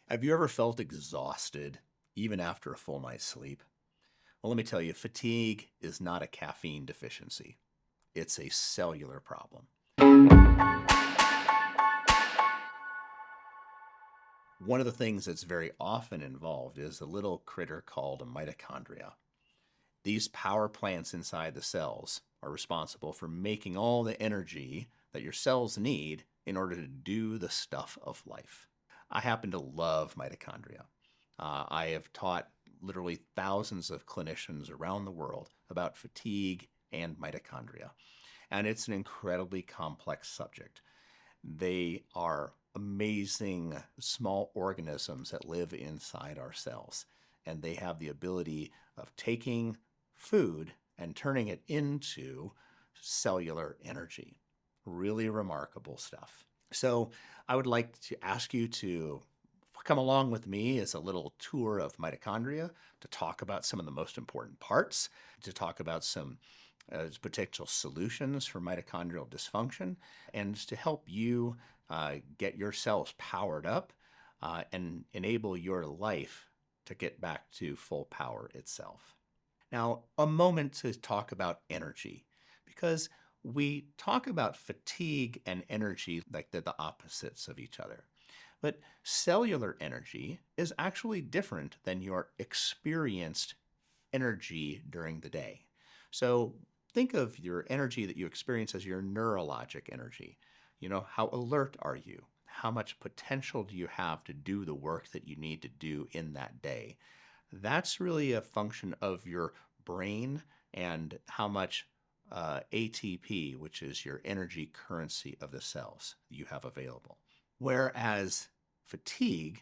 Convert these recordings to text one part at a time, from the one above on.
Have you ever felt exhausted even after a full night's sleep? Well, let me tell you, fatigue is not a caffeine deficiency. It's a cellular problem. One of the things that's very often involved is a little critter called a mitochondria. These power plants inside the cells are responsible for making all the energy that your cells need in order to do the stuff of life. I happen to love mitochondria. I have taught literally thousands of clinicians around the world about fatigue and mitochondria, and it's an incredibly complex subject. They are amazing small organisms that live inside our cells, and they have the ability of taking food and turning it into cellular energy. Really remarkable stuff. So, I would like to ask you to come along with me as a little tour of mitochondria to talk about some of the most important parts, to talk about some potential solutions for mitochondrial dysfunction, and to help you get your cells powered up and enable your life to get back to full power itself. Now, a moment to talk about energy, because we talk about fatigue and energy like they're the opposites of each other. But cellular energy is actually different than your experienced energy during the day. So think of your energy that you experience as your neurologic energy. How alert are you? How much potential do you have to do the work that you need to do in that day? That's really a function of your brain and how much ATP, which is your energy currency of the cells, you have available. Whereas fatigue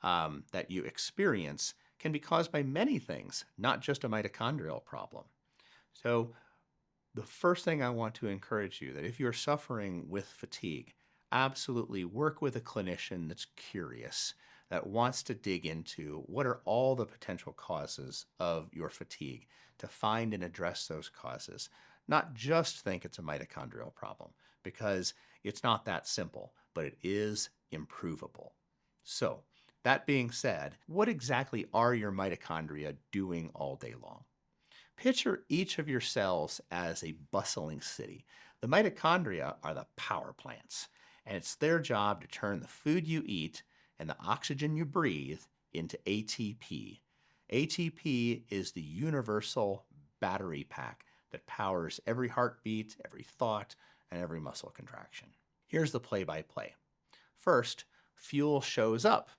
that you experience can be caused by many things, not just a mitochondrial problem. So the first thing I want to encourage you that if you're suffering with fatigue, absolutely work with a clinician that's curious, that wants to dig into what are all the potential causes of your fatigue, to find and address those causes. Not just think it's a mitochondrial problem, because it's not that simple, but it is improvable. So, that being said, what exactly are your mitochondria doing all day long? Picture each of your cells as a bustling city. The mitochondria are the power plants, and it's their job to turn the food you eat and the oxygen you breathe into ATP. ATP is the universal battery pack that powers every heartbeat, every thought, and every muscle contraction. Here's the play-by-play. First, fuel shows up.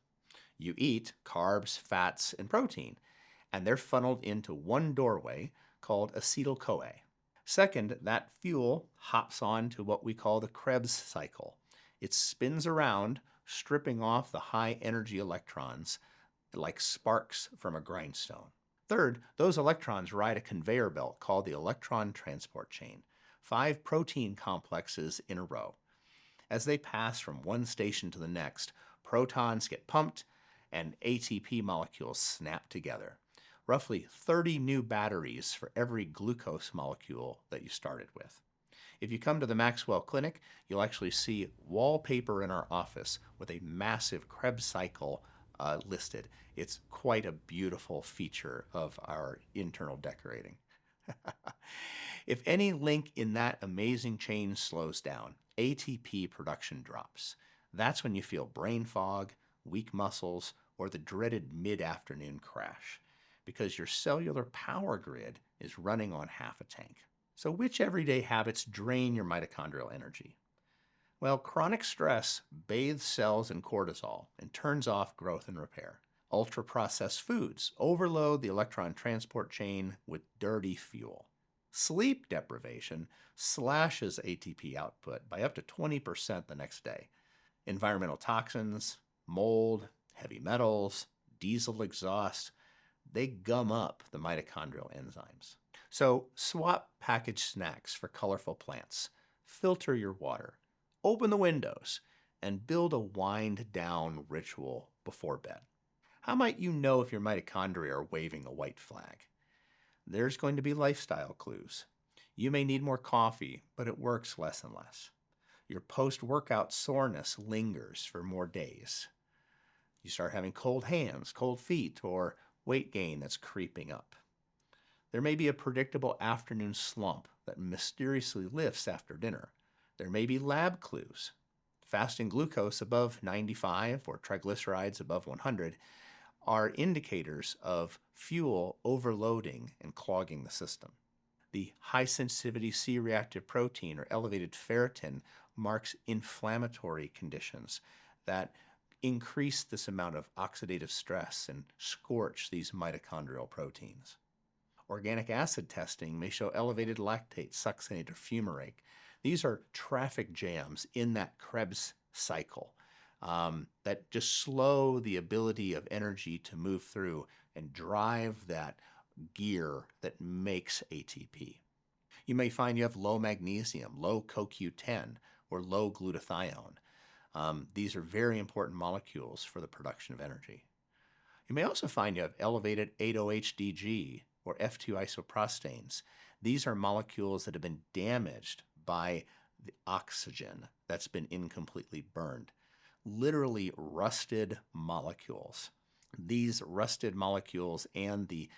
You eat carbs, fats, and protein, and they're funneled into one doorway called acetyl-CoA. Second, that fuel hops on to what we call the Krebs cycle. It spins around, stripping off the high-energy electrons like sparks from a grindstone. Third, those electrons ride a conveyor belt called the electron transport chain, 5 protein complexes in a row. As they pass from one station to the next, protons get pumped and ATP molecules snap together. Roughly 30 new batteries for every glucose molecule that you started with. If you come to the MaxWell Clinic, you'll actually see wallpaper in our office with a massive Krebs cycle listed. It's quite a beautiful feature of our internal decorating. If any link in that amazing chain slows down, ATP production drops. That's when you feel brain fog, weak muscles, or the dreaded mid-afternoon crash, because your cellular power grid is running on half a tank. So which everyday habits drain your mitochondrial energy? Well, chronic stress bathes cells in cortisol and turns off growth and repair. Ultra-processed foods overload the electron transport chain with dirty fuel. Sleep deprivation slashes ATP output by up to 20% the next day. Environmental toxins, mold, heavy metals, diesel exhaust, they gum up the mitochondrial enzymes. So swap packaged snacks for colorful plants, filter your water, open the windows, and build a wind-down ritual before bed. How might you know if your mitochondria are waving a white flag? There's going to be lifestyle clues. You may need more coffee, but it works less and less. Your post-workout soreness lingers for more days. You start having cold hands, cold feet, or weight gain that's creeping up. There may be a predictable afternoon slump that mysteriously lifts after dinner. There may be lab clues. Fasting glucose above 95 or triglycerides above 100 are indicators of fuel overloading and clogging the system. The high sensitivity C reactive protein or elevated ferritin marks inflammatory conditions that increase this amount of oxidative stress and scorch these mitochondrial proteins. Organic acid testing may show elevated lactate, succinate, or fumarate. These are traffic jams in that Krebs cycle that just slow the ability of energy to move through and drive that gear that makes ATP. You may find you have low magnesium, low CoQ10, or low glutathione. These are very important molecules for the production of energy. You may also find you have elevated 8-OHDG or F2 isoprostanes. These are molecules that have been damaged by the oxygen that's been incompletely burned. Literally rusted molecules. These rusted molecules and the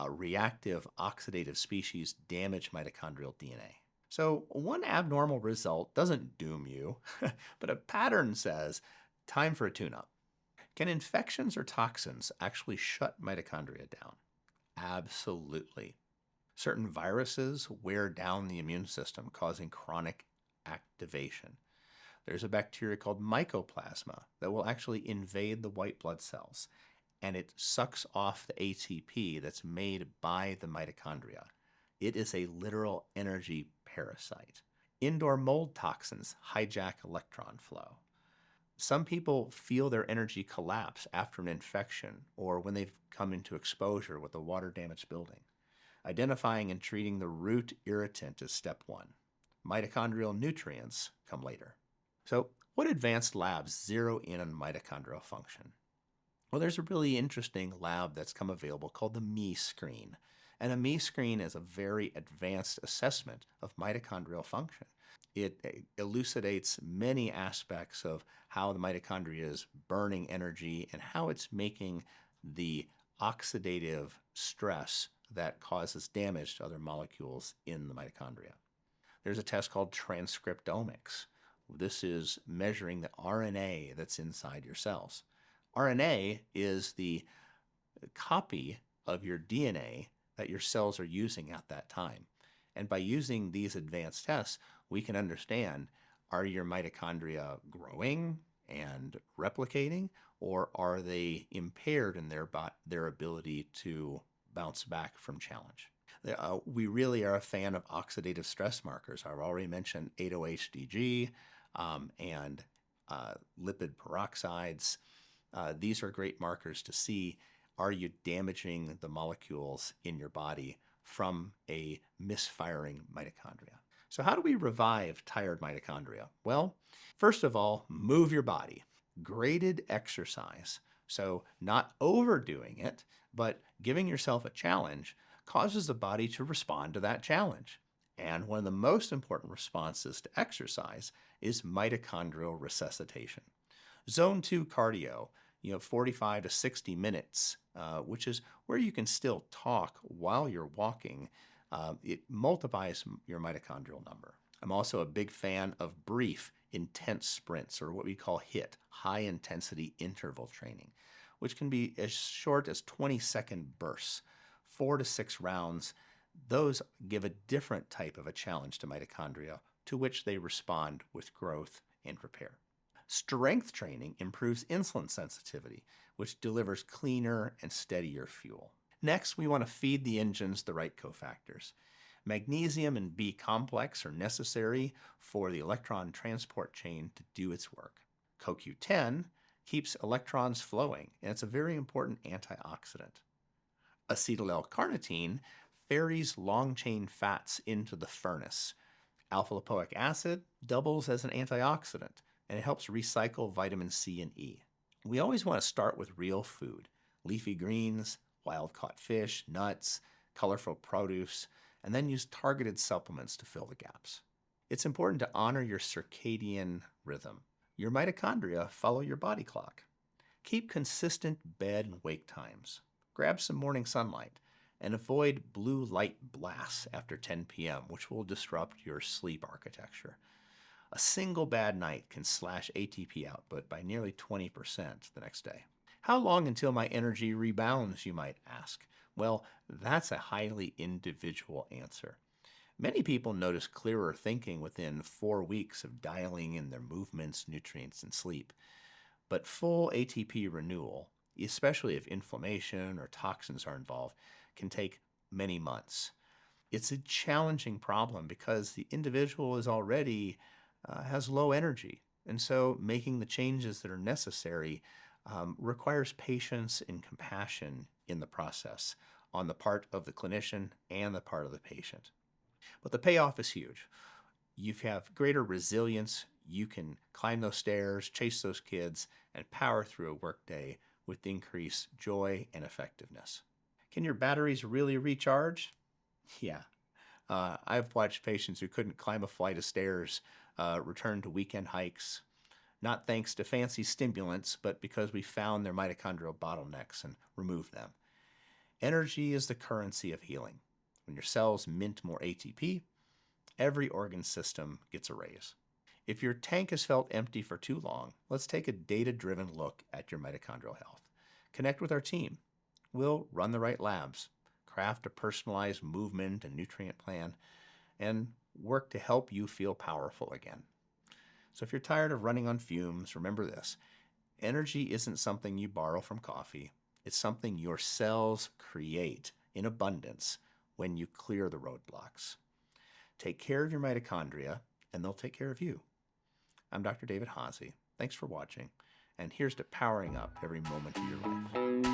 reactive oxidative species damage mitochondrial DNA. So one abnormal result doesn't doom you, but a pattern says, time for a tune-up. Can infections or toxins actually shut mitochondria down? Absolutely. Certain viruses wear down the immune system, causing chronic activation. There's a bacteria called mycoplasma that will actually invade the white blood cells, and it sucks off the ATP that's made by the mitochondria. It is a literal energy parasite. Indoor mold toxins hijack electron flow. Some people feel their energy collapse after an infection or when they've come into exposure with a water-damaged building. Identifying and treating the root irritant is step one. Mitochondrial nutrients come later. So, what advanced labs zero in on mitochondrial function? Well, there's a really interesting lab that's come available called the Me Screen. And a Me Screen is a very advanced assessment of mitochondrial function. It elucidates many aspects of how the mitochondria is burning energy and how it's making the oxidative stress that causes damage to other molecules in the mitochondria. There's a test called transcriptomics. This is measuring the RNA that's inside your cells. RNA is the copy of your DNA that your cells are using at that time. And by using these advanced tests, we can understand, are your mitochondria growing and replicating, or are they impaired in their ability to bounce back from challenge? We really are a fan of oxidative stress markers. I've already mentioned 8-OHDG and lipid peroxides. These are great markers to see, are you damaging the molecules in your body from a misfiring mitochondria? So how do we revive tired mitochondria? Well, first of all, move your body. Graded exercise. So not overdoing it, but giving yourself a challenge causes the body to respond to that challenge. And one of the most important responses to exercise is mitochondrial resuscitation. Zone 2 cardio, 45 to 60 minutes, which is where you can still talk while you're walking. It multiplies your mitochondrial number. I'm also a big fan of brief, intense sprints, or what we call HIIT, high intensity interval training, which can be as short as 20-second bursts, 4 to 6 rounds. Those give a different type of a challenge to mitochondria, to which they respond with growth and repair. Strength training improves insulin sensitivity, which delivers cleaner and steadier fuel. Next, we want to feed the engines the right cofactors. Magnesium and B complex are necessary for the electron transport chain to do its work. CoQ10 keeps electrons flowing, and it's a very important antioxidant. Acetyl-L-carnitine ferries long-chain fats into the furnace. Alpha-lipoic acid doubles as an antioxidant, and it helps recycle vitamin C and E. We always want to start with real food, leafy greens, wild-caught fish, nuts, colorful produce, and then use targeted supplements to fill the gaps. It's important to honor your circadian rhythm. Your mitochondria follow your body clock. Keep consistent bed and wake times. Grab some morning sunlight and avoid blue light blasts after 10 p.m., which will disrupt your sleep architecture. A single bad night can slash ATP output by nearly 20% the next day. How long until my energy rebounds, you might ask? Well, that's a highly individual answer. Many people notice clearer thinking within 4 weeks of dialing in their movements, nutrients, and sleep. But full ATP renewal, especially if inflammation or toxins are involved, can take many months. It's a challenging problem because the individual is already has low energy. And so making the changes that are necessary requires patience and compassion in the process on the part of the clinician and the part of the patient. But the payoff is huge. You have greater resilience. You can climb those stairs, chase those kids, and power through a workday with increased joy and effectiveness. Can your batteries really recharge? Yeah. I've watched patients who couldn't climb a flight of stairs return to weekend hikes, not thanks to fancy stimulants, but because we found their mitochondrial bottlenecks and removed them. Energy is the currency of healing. When your cells mint more ATP, every organ system gets a raise. If your tank has felt empty for too long, let's take a data-driven look at your mitochondrial health. Connect with our team. We'll run the right labs, craft a personalized movement and nutrient plan, and work to help you feel powerful again. So if you're tired of running on fumes, remember this. Energy isn't something you borrow from coffee. It's something your cells create in abundance when you clear the roadblocks. Take care of your mitochondria, and they'll take care of you. I'm Dr. David Haase. Thanks for watching, and here's to powering up every moment of your life.